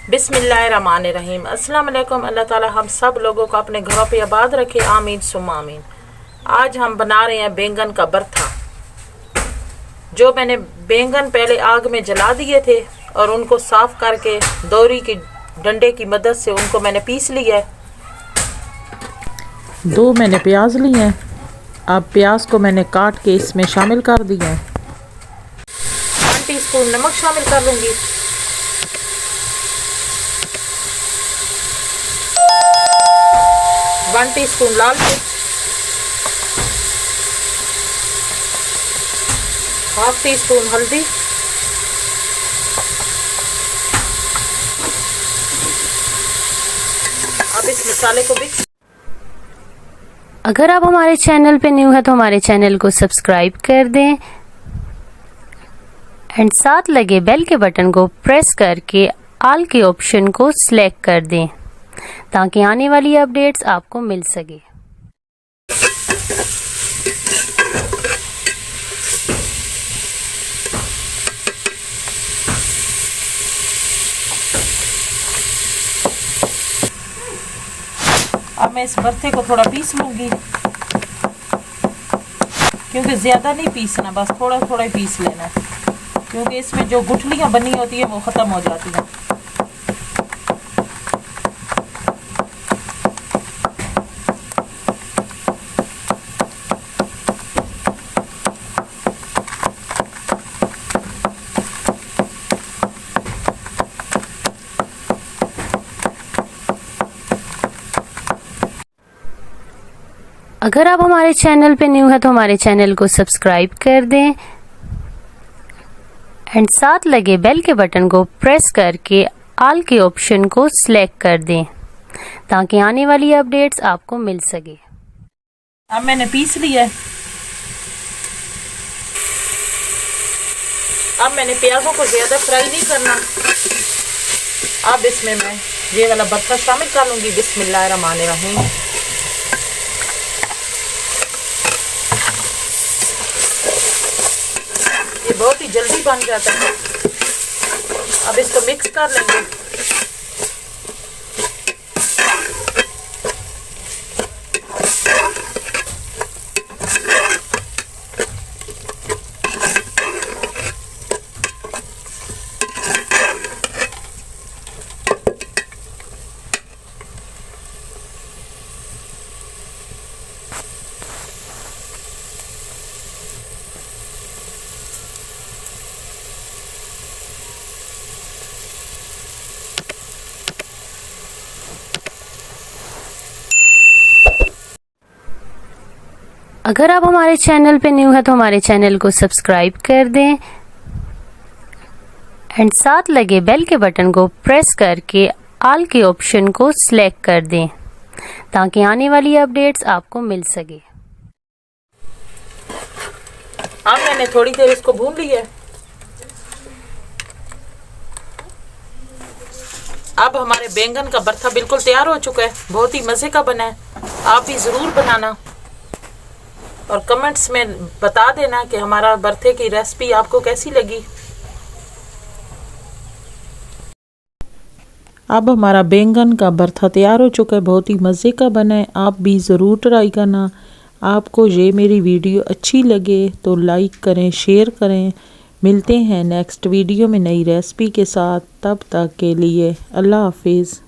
बिस्मिल्लाहिर्रहमानिर्रहीम। अस्सलाम वालेकुम। अल्लाह ताला हम सब लोगों को अपने घरों पे आबाद रखे, आमीन सुम्मा आमीन। आज हम बना रहे हैं बैंगन का भरता। जो मैंने बैंगन पहले आग में जला दिए थे और उनको साफ़ करके दोरी की डंडे की मदद से उनको मैंने पीस लिया है। 2 मैंने प्याज लिए हैं। अब प्याज को मैंने काट के इसमें शामिल कर दिया है। 1 टीस्पून नमक शामिल कर लूँगी। वन टीस्पून लाल मिर्च, 1/2 टीस्पून हल्दी, अब इस मसाले को मिक्स। अगर आप हमारे चैनल पे न्यू है तो हमारे चैनल को सब्सक्राइब कर दें एंड साथ लगे बेल के बटन को प्रेस करके ऑल के ऑप्शन को सिलेक्ट कर दें ताकि आने वाली अपडेट्स आपको मिल सके। अब मैं इस भरते को थोड़ा पीस लूँगी, क्योंकि ज़्यादा नहीं पीसना, बस थोड़ा थोड़ा ही पीस लेना है, क्योंकि इसमें जो गुठलियाँ बनी होती है वो ख़त्म हो जाती हैं। अगर आप हमारे चैनल पे न्यू है तो हमारे चैनल को सब्सक्राइब कर दें एंड साथ लगे बेल के बटन को प्रेस करके ऑल के ऑप्शन को सिलेक्ट कर दें ताकि आने वाली अपडेट्स आपको मिल सके। अब मैंने पीस लिया है। अब मैंने प्याजों को ज़्यादा फ्राई नहीं करना। अब इसमें मैं ये वाला भरता शामिल कर लूँगी। बिस्मिल्लाहिर्रहमानिर्रहीम। ये बहुत ही जल्दी बन जाता है। अब इसको मिक्स कर लेंगे। अगर आप हमारे चैनल पे न्यू है तो हमारे चैनल को सब्सक्राइब कर दें एंड साथ लगे बेल के बटन को प्रेस करके ऑल के ऑप्शन को सिलेक्ट कर दें ताकि आने वाली अपडेट्स आपको मिल सके। अब मैंने थोड़ी देर इसको भून लिया है। अब हमारे बैंगन का भरता बिल्कुल तैयार हो चुका है। बहुत ही मज़े का बना है। आप भी ज़रूर बनाना और कमेंट्स में बता देना कि हमारा भरते की रेसिपी आपको कैसी लगी। अब हमारा बैंगन का भरता तैयार हो चुका है। बहुत ही मज़े का बना है। आप भी ज़रूर ट्राई करना। आपको ये मेरी वीडियो अच्छी लगे तो लाइक करें, शेयर करें। मिलते हैं नेक्स्ट वीडियो में नई रेसिपी के साथ। तब तक के लिए अल्लाह हाफिज़।